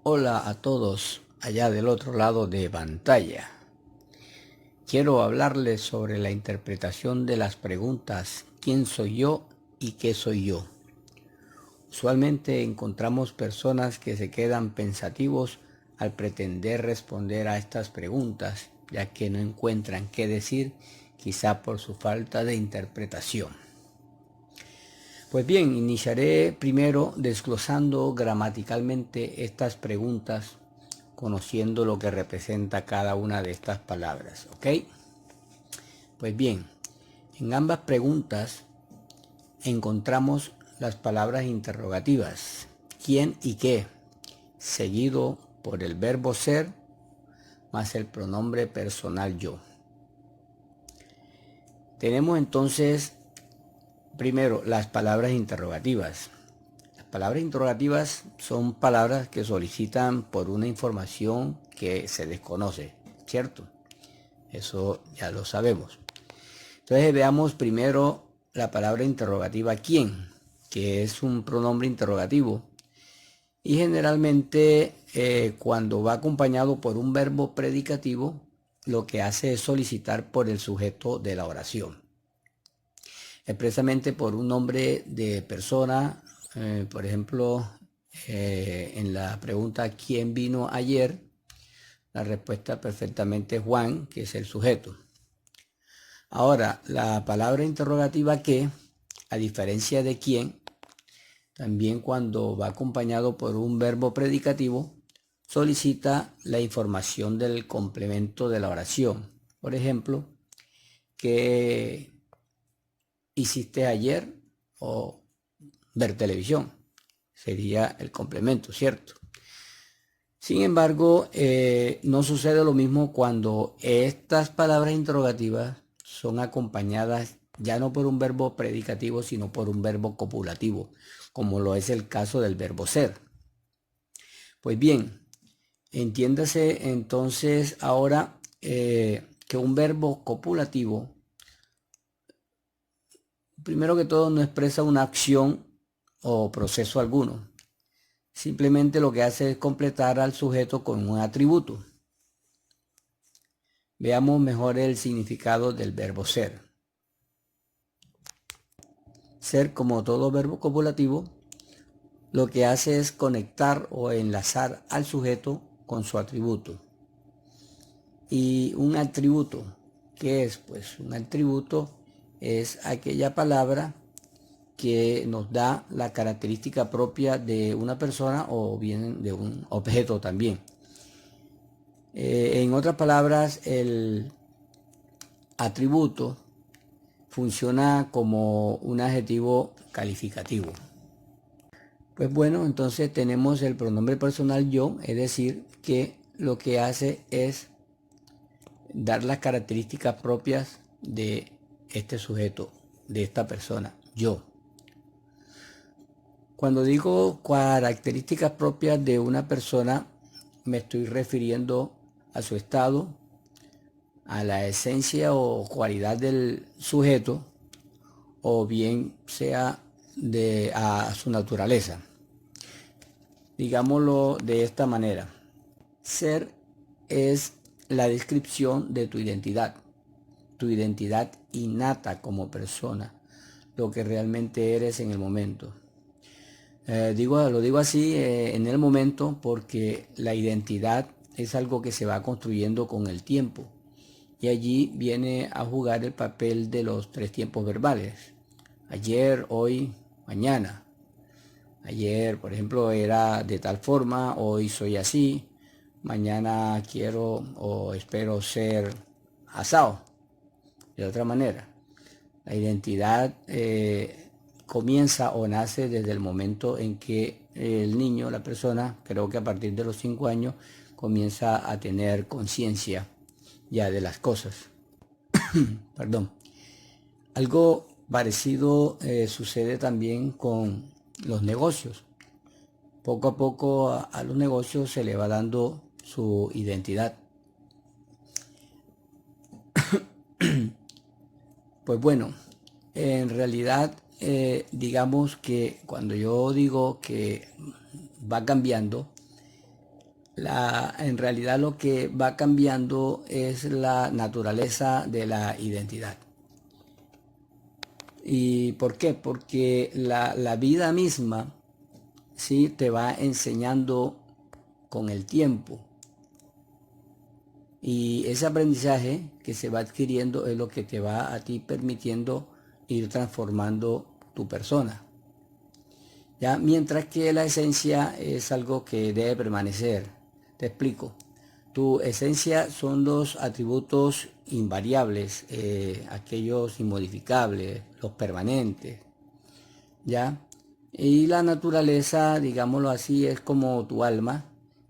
Hola a todos allá del otro lado de pantalla. Quiero hablarles sobre la interpretación de las preguntas ¿quién soy yo y qué soy yo? Usualmente encontramos personas que se quedan pensativos al pretender responder a estas preguntas, ya que no encuentran qué decir, quizá por su falta de interpretación. Pues bien, iniciaré primero desglosando gramaticalmente estas preguntas, conociendo lo que representa cada una de estas palabras, ¿ok? Pues bien, en ambas preguntas encontramos las palabras interrogativas, quién y qué, seguido por el verbo ser más el pronombre personal yo. Tenemos entonces primero las palabras interrogativas. Las palabras interrogativas son palabras que solicitan por una información que se desconoce, ¿cierto? Eso ya lo sabemos. Entonces veamos primero la palabra interrogativa quién, que es un pronombre interrogativo. Y generalmente cuando va acompañado por un verbo predicativo, lo que hace es solicitar por el sujeto de la oración. Expresamente por un nombre de persona, por ejemplo, en la pregunta ¿quién vino ayer? La respuesta perfectamente es Juan, que es el sujeto. Ahora, la palabra interrogativa que, a diferencia de quién, también cuando va acompañado por un verbo predicativo, solicita la información del complemento de la oración. Por ejemplo, ¿qué hiciste ayer? O ver televisión. Sería el complemento, ¿cierto? Sin embargo, no sucede lo mismo cuando estas palabras interrogativas son acompañadas ya no por un verbo predicativo, sino por un verbo copulativo, como lo es el caso del verbo ser. Pues bien, entiéndase entonces ahora que un verbo copulativo, primero que todo, no expresa una acción o proceso alguno. Simplemente lo que hace es completar al sujeto con un atributo. Veamos mejor el significado del verbo ser. Ser, como todo verbo copulativo, lo que hace es conectar o enlazar al sujeto con su atributo. Y un atributo, ¿qué es? Pues un atributo es aquella palabra que nos da la característica propia de una persona o bien de un objeto también. En otras palabras, el atributo funciona como un adjetivo calificativo. Pues bueno, entonces tenemos el pronombre personal yo, es decir, que lo que hace es dar las características propias de este sujeto, de esta persona, yo. Cuando digo características propias de una persona, me estoy refiriendo a su estado, a la esencia o cualidad del sujeto, o bien sea a su naturaleza. Digámoslo de esta manera. Ser es la descripción de tu identidad innata como persona, lo que realmente eres en el momento. Lo digo así en el momento porque la identidad es algo que se va construyendo con el tiempo y allí viene a jugar el papel de los tres tiempos verbales: ayer, hoy, mañana. Ayer, por ejemplo, era de tal forma, hoy soy así, mañana quiero o espero ser asado, de otra manera. La identidad comienza o nace desde el momento en que el niño, la persona, creo que a partir de los 5 años, comienza a tener conciencia ya de las cosas. Perdón. Algo parecido sucede también con los negocios. Poco a poco a los negocios se le va dando su identidad. Pues bueno, en realidad digamos que cuando yo digo que va cambiando, En realidad lo que va cambiando es la naturaleza de la identidad. ¿Y por qué? Porque la vida misma, ¿sí?, te va enseñando con el tiempo. Y ese aprendizaje que se va adquiriendo es lo que te va a ti permitiendo ir transformando tu persona. ¿Ya? Mientras que la esencia es algo que debe permanecer. Te explico. Tu esencia son los atributos invariables, aquellos inmodificables, los permanentes, ¿ya? Y la naturaleza, digámoslo así, es como tu alma,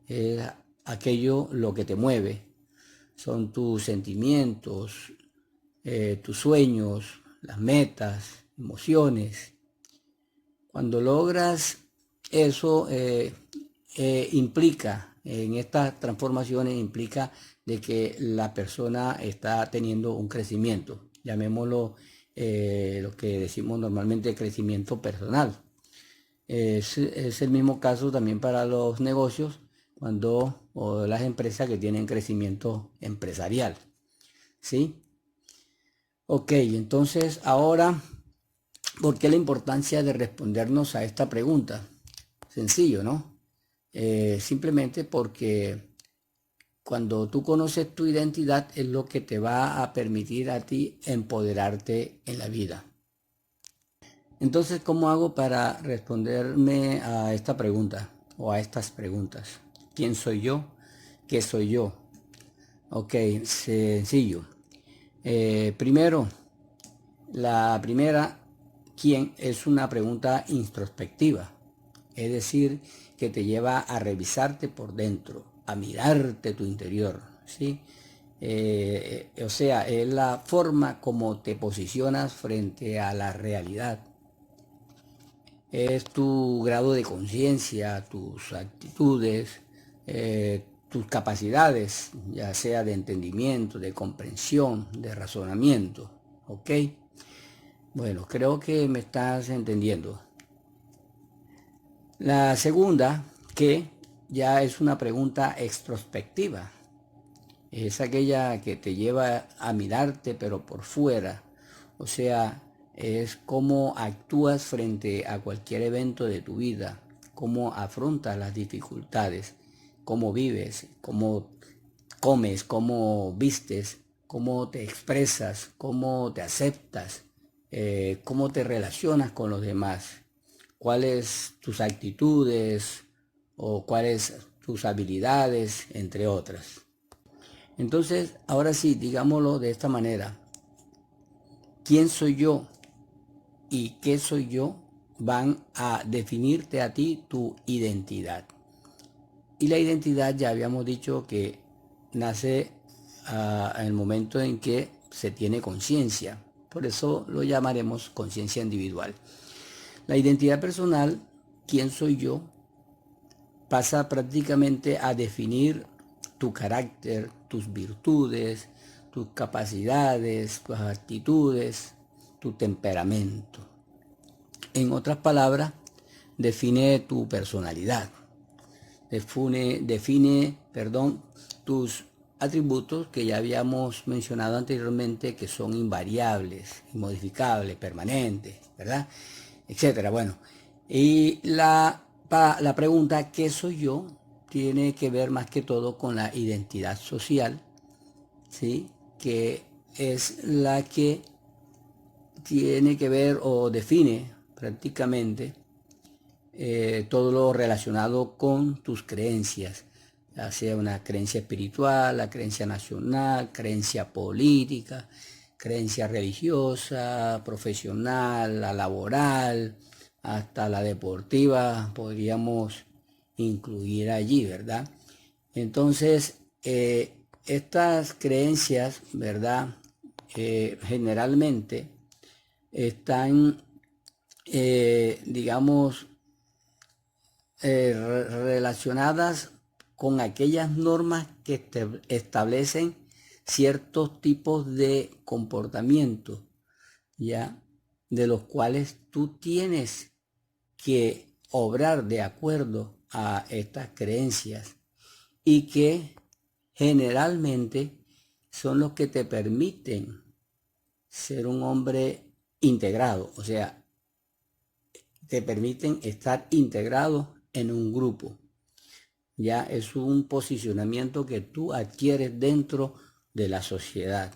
es aquello lo que te mueve, son tus sentimientos, tus sueños, las metas, emociones. Cuando logras eso, implica, en estas transformaciones, implica de que la persona está teniendo un crecimiento, llamémoslo lo que decimos normalmente crecimiento personal. Es el mismo caso también para los negocios o las empresas que tienen crecimiento empresarial, ¿sí? Ok, entonces ahora, ¿por qué la importancia de respondernos a esta pregunta? Sencillo, ¿no? Simplemente porque cuando tú conoces tu identidad es lo que te va a permitir a ti empoderarte en la vida. Entonces, ¿cómo hago para responderme a esta pregunta o a estas preguntas? ¿Quién soy yo? ¿Qué soy yo? Ok, sencillo. Primero, la primera, ¿quién? Es una pregunta introspectiva, es decir, que te lleva a revisarte por dentro, a mirarte tu interior, ¿sí? O sea, es la forma como te posicionas frente a la realidad. Es tu grado de conciencia, tus actitudes, tus capacidades, ya sea de entendimiento, de comprensión, de razonamiento, ¿ok? Bueno, creo que me estás entendiendo. La segunda, que ya es una pregunta extrospectiva, es aquella que te lleva a mirarte pero por fuera, o sea, es cómo actúas frente a cualquier evento de tu vida, cómo afrontas las dificultades, cómo vives, cómo comes, cómo vistes, cómo te expresas, cómo te aceptas, cómo te relacionas con los demás, cuáles tus actitudes o cuáles tus habilidades, entre otras. Entonces, ahora sí, digámoslo de esta manera. ¿Quién soy yo y qué soy yo? Van a definirte a ti tu identidad. Y la identidad ya habíamos dicho que nace en el momento en que se tiene conciencia. Por eso lo llamaremos conciencia individual. La identidad personal, quién soy yo, pasa prácticamente a definir tu carácter, tus virtudes, tus capacidades, tus actitudes, tu temperamento. En otras palabras, define tu personalidad, define, tus atributos que ya habíamos mencionado anteriormente, que son invariables, inmodificables, permanentes, ¿verdad? Etcétera. Bueno, y la pregunta ¿qué soy yo? Tiene que ver más que todo con la identidad social, ¿sí? Que es la que tiene que ver o define prácticamente todo lo relacionado con tus creencias, ya sea una creencia espiritual, la creencia nacional, creencia política, creencia religiosa, profesional, la laboral, hasta la deportiva, podríamos incluir allí, ¿verdad? Entonces, estas creencias, ¿verdad? Generalmente están, digamos, relacionadas con aquellas normas que establecen ciertos tipos de comportamiento, ya, de los cuales tú tienes que obrar de acuerdo a estas creencias. y que generalmente son los que te permiten ser un hombre integrado, o sea, te permiten estar integrado en un grupo. Ya es un posicionamiento que tú adquieres dentro de la sociedad.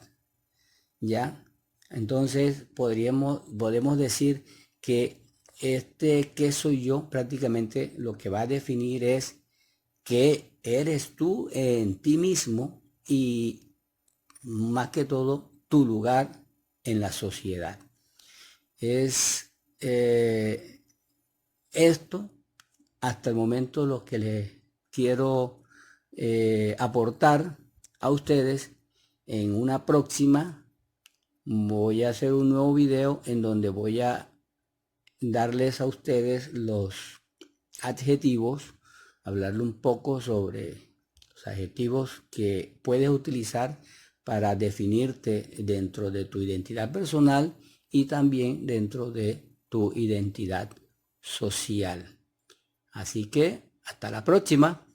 ¿Ya? Entonces podemos decir que qué soy yo, prácticamente lo que va a definir es qué eres tú en ti mismo y más que todo tu lugar en la sociedad. Es esto hasta el momento lo que les quiero aportar a ustedes. En una próxima voy a hacer un nuevo video en donde voy a darles a ustedes los adjetivos, hablarle un poco sobre los adjetivos que puedes utilizar para definirte dentro de tu identidad personal y también dentro de tu identidad social. Así que hasta la próxima.